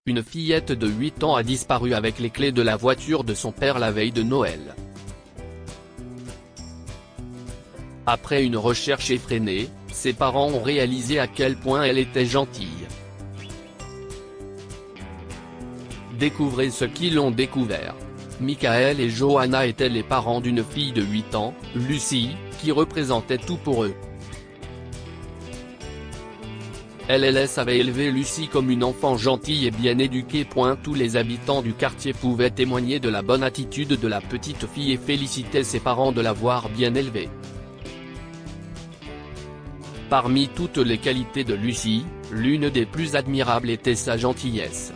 une fillette de 8 ans a disparu avec les clés de la voiture de son père la veille de Noël. Après une recherche effrénée, ses parents ont réalisé à quel point elle était gentille. Découvrez ce qu'ils ont découvert. Michael et Johanna étaient les parents d'une fille de 8 ans, Lucie, qui représentait tout pour eux. LLS avait élevé Lucie comme une enfant gentille et bien éduquée. Tous les habitants du quartier pouvaient témoigner de la bonne attitude de la petite fille et féliciter ses parents de l'avoir bien élevée. Parmi toutes les qualités de Lucie, l'une des plus admirables était sa gentillesse.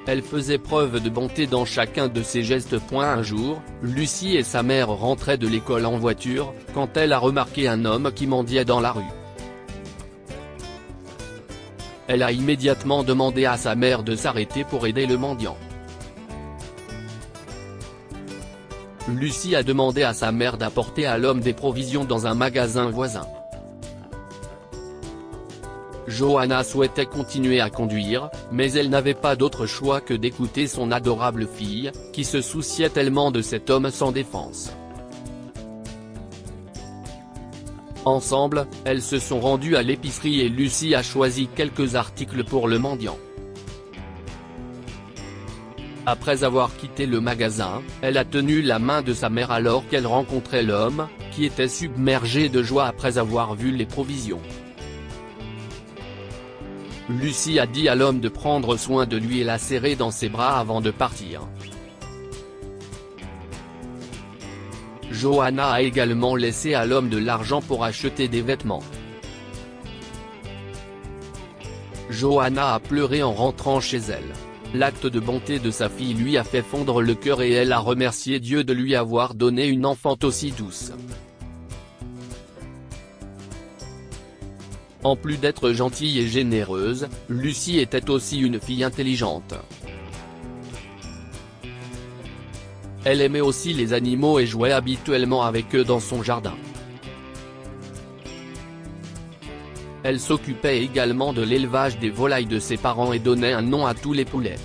Elle faisait preuve de bonté dans chacun de ses gestes. Un jour, Lucie et sa mère rentraient de l'école en voiture, quand elle a remarqué un homme qui mendiait dans la rue. Elle a immédiatement demandé à sa mère de s'arrêter pour aider le mendiant. Lucie a demandé à sa mère d'apporter à l'homme des provisions dans un magasin voisin. Johanna souhaitait continuer à conduire, mais elle n'avait pas d'autre choix que d'écouter son adorable fille, qui se souciait tellement de cet homme sans défense. Ensemble, elles se sont rendues à l'épicerie et Lucie a choisi quelques articles pour le mendiant. Après avoir quitté le magasin, elle a tenu la main de sa mère alors qu'elle rencontrait l'homme, qui était submergé de joie après avoir vu les provisions. Lucie a dit à l'homme de prendre soin de lui et l'a serré dans ses bras avant de partir. Johanna a également laissé à l'homme de l'argent pour acheter des vêtements. Johanna a pleuré en rentrant chez elle. L'acte de bonté de sa fille lui a fait fondre le cœur et elle a remercié Dieu de lui avoir donné une enfant aussi douce. En plus d'être gentille et généreuse, Lucie était aussi une fille intelligente. Elle aimait aussi les animaux et jouait habituellement avec eux dans son jardin. Elle s'occupait également de l'élevage des volailles de ses parents et donnait un nom à tous les poulets.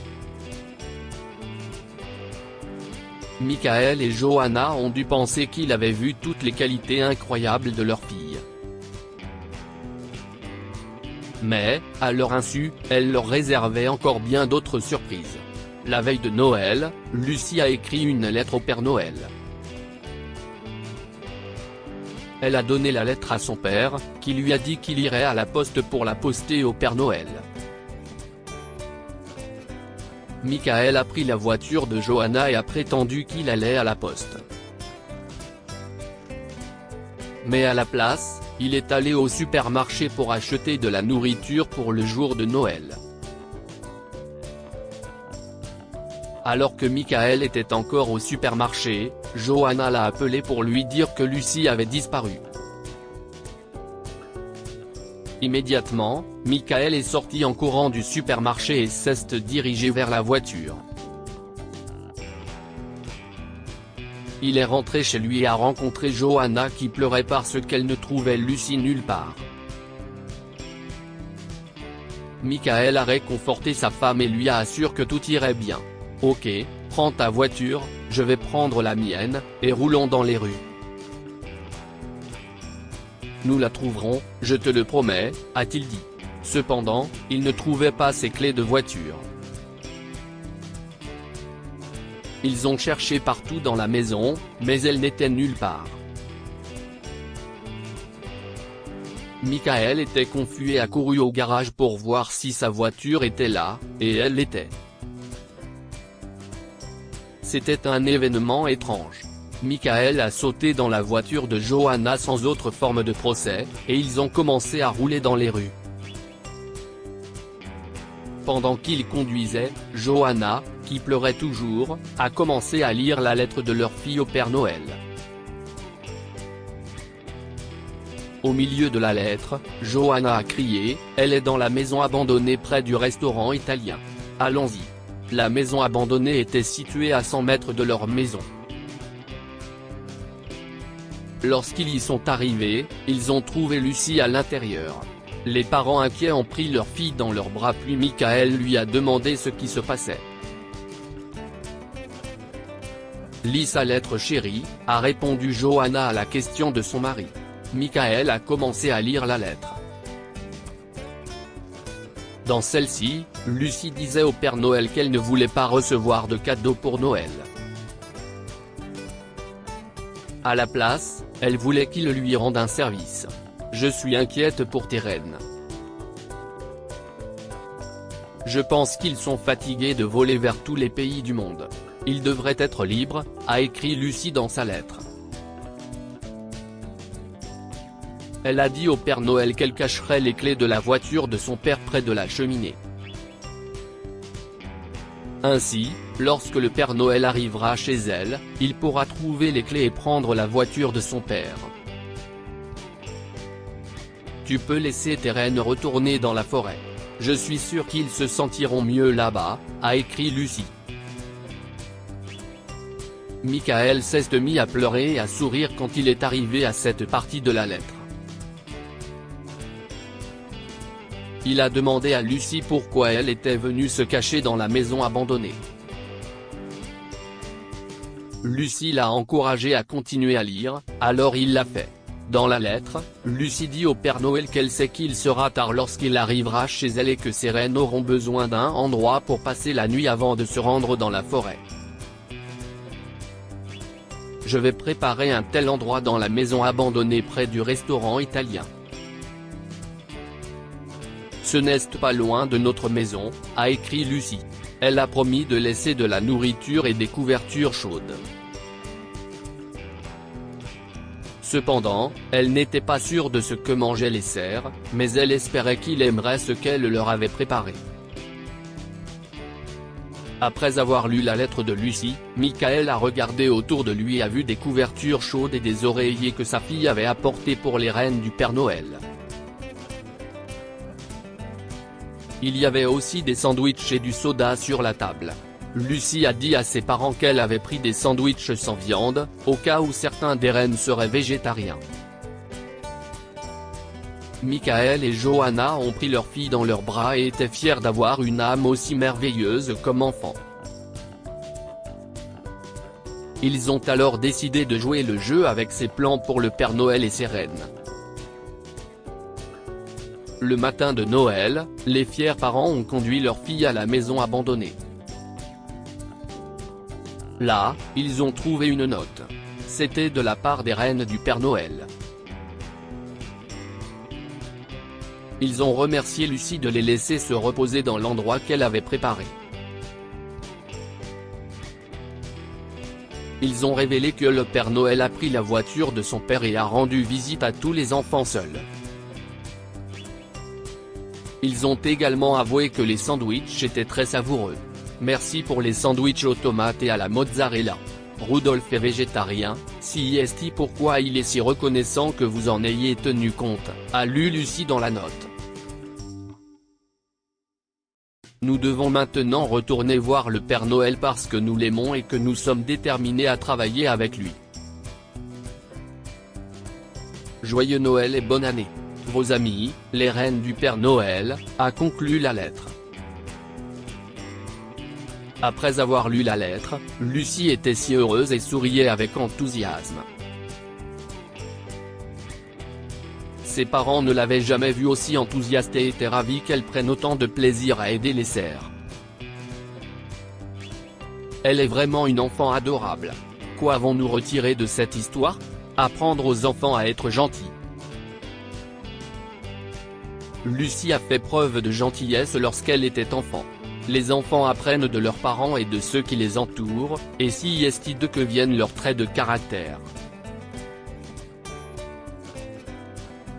Michael et Johanna ont dû penser qu'il avait vu toutes les qualités incroyables de leur fille. Mais, à leur insu, elle leur réservait encore bien d'autres surprises. La veille de Noël, Lucie a écrit une lettre au Père Noël. Elle a donné la lettre à son père, qui lui a dit qu'il irait à la poste pour la poster au Père Noël. Michael a pris la voiture de Johanna et a prétendu qu'il allait à la poste. Mais à la place, il est allé au supermarché pour acheter de la nourriture pour le jour de Noël. Alors que Michael était encore au supermarché, Johanna l'a appelé pour lui dire que Lucie avait disparu. Immédiatement, Michael est sorti en courant du supermarché et s'est dirigé vers la voiture. Il est rentré chez lui et a rencontré Johanna qui pleurait parce qu'elle ne trouvait Lucie nulle part. Michael a réconforté sa femme et lui a assuré que tout irait bien. « Ok, prends ta voiture, je vais prendre la mienne, et roulons dans les rues. Nous la trouverons, je te le promets », a-t-il dit. Cependant, il ne trouvait pas ses clés de voiture. Ils ont cherché partout dans la maison, mais elle n'était nulle part. Michael était confus et a couru au garage pour voir si sa voiture était là, et elle l'était. C'était un événement étrange. Michael a sauté dans la voiture de Johanna sans autre forme de procès, et ils ont commencé à rouler dans les rues. Pendant qu'ils conduisaient, Johanna, qui pleurait toujours, a commencé à lire la lettre de leur fille au Père Noël. Au milieu de la lettre, Johanna a crié « Elle est dans la maison abandonnée près du restaurant italien. Allons-y ». La maison abandonnée était située à 100 mètres de leur maison. Lorsqu'ils y sont arrivés, ils ont trouvé Lucie à l'intérieur. Les parents inquiets ont pris leur fille dans leurs bras puis Michael lui a demandé ce qui se passait. Lis sa lettre chérie, a répondu Johanna à la question de son mari. Michael a commencé à lire la lettre. Dans celle-ci, Lucie disait au Père Noël qu'elle ne voulait pas recevoir de cadeaux pour Noël. À la place, elle voulait qu'il lui rende un service. Je suis inquiète pour tes reines. Je pense qu'ils sont fatigués de voler vers tous les pays du monde. Ils devraient être libres, a écrit Lucie dans sa lettre. Elle a dit au Père Noël qu'elle cacherait les clés de la voiture de son père près de la cheminée. Ainsi, lorsque le Père Noël arrivera chez elle, il pourra trouver les clés et prendre la voiture de son père. Tu peux laisser tes reines retourner dans la forêt. Je suis sûr qu'ils se sentiront mieux là-bas, a écrit Lucie. Michael s'est mis à pleurer et à sourire quand il est arrivé à cette partie de la lettre. Il a demandé à Lucie pourquoi elle était venue se cacher dans la maison abandonnée. Lucie l'a encouragé à continuer à lire, alors il l'a fait. Dans la lettre, Lucie dit au Père Noël qu'elle sait qu'il sera tard lorsqu'il arrivera chez elle et que ses reines auront besoin d'un endroit pour passer la nuit avant de se rendre dans la forêt. Je vais préparer un tel endroit dans la maison abandonnée près du restaurant italien. Ce n'est pas loin de notre maison, a écrit Lucie. Elle a promis de laisser de la nourriture et des couvertures chaudes. Cependant, elle n'était pas sûre de ce que mangeaient les cerfs, mais elle espérait qu'il aimerait ce qu'elle leur avait préparé. Après avoir lu la lettre de Lucie, Michael a regardé autour de lui et a vu des couvertures chaudes et des oreillers que sa fille avait apportés pour les reines du Père Noël. Il y avait aussi des sandwichs et du soda sur la table. Lucie a dit à ses parents qu'elle avait pris des sandwichs sans viande, au cas où certains des reines seraient végétariens. Michael et Johanna ont pris leur fille dans leurs bras et étaient fiers d'avoir une âme aussi merveilleuse comme enfant. Ils ont alors décidé de jouer le jeu avec ses plans pour le Père Noël et ses reines. Le matin de Noël, les fiers parents ont conduit leur fille à la maison abandonnée. Là, ils ont trouvé une note. C'était de la part des reines du Père Noël. Ils ont remercié Lucie de les laisser se reposer dans l'endroit qu'elle avait préparé. Ils ont révélé que le Père Noël a pris la voiture de son père et a rendu visite à tous les enfants seuls. Ils ont également avoué que les sandwichs étaient très savoureux. Merci pour les sandwichs aux tomates et à la mozzarella. Rudolf est végétarien, CIST pourquoi il est si reconnaissant que vous en ayez tenu compte, a lu Lucie dans la note. Nous devons maintenant retourner voir le Père Noël parce que nous l'aimons et que nous sommes déterminés à travailler avec lui. Joyeux Noël et bonne année. Vos amis, les reines du Père Noël, a conclu la lettre. Après avoir lu la lettre, Lucie était si heureuse et souriait avec enthousiasme. Ses parents ne l'avaient jamais vue aussi enthousiaste et étaient ravis qu'elle prenne autant de plaisir à aider les cerfs. Elle est vraiment une enfant adorable. Quoi avons-nous retiré de cette histoire? Apprendre aux enfants à être gentils. Lucie a fait preuve de gentillesse lorsqu'elle était enfant. Les enfants apprennent de leurs parents et de ceux qui les entourent, et si est de que viennent leurs traits de caractère.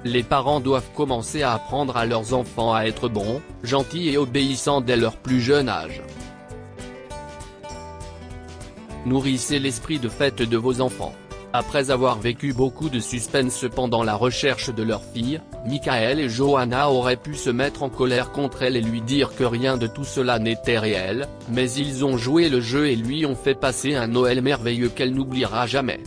Les parents doivent commencer à apprendre à leurs enfants à être bons, gentils et obéissants dès leur plus jeune âge. Nourrissez l'esprit de fête de vos enfants. Après avoir vécu beaucoup de suspense pendant la recherche de leur fille, Michael et Johanna auraient pu se mettre en colère contre elle et lui dire que rien de tout cela n'était réel, mais ils ont joué le jeu et lui ont fait passer un Noël merveilleux qu'elle n'oubliera jamais.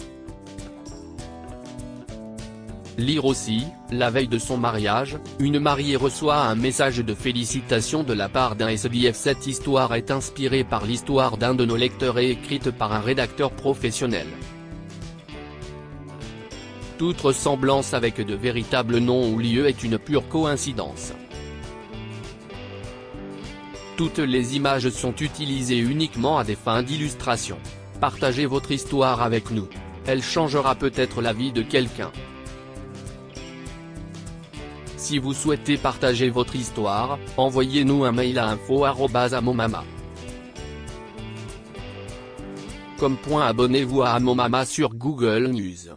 Lire aussi, la veille de son mariage, une mariée reçoit un message de félicitations de la part d'un SDF. Cette histoire est inspirée par l'histoire d'un de nos lecteurs et écrite par un rédacteur professionnel. Toute ressemblance avec de véritables noms ou lieux est une pure coïncidence. Toutes les images sont utilisées uniquement à des fins d'illustration. Partagez votre histoire avec nous. Elle changera peut-être la vie de quelqu'un. Si vous souhaitez partager votre histoire, envoyez-nous un mail à info@amomama.com. Abonnez-vous à Amomama sur Google News.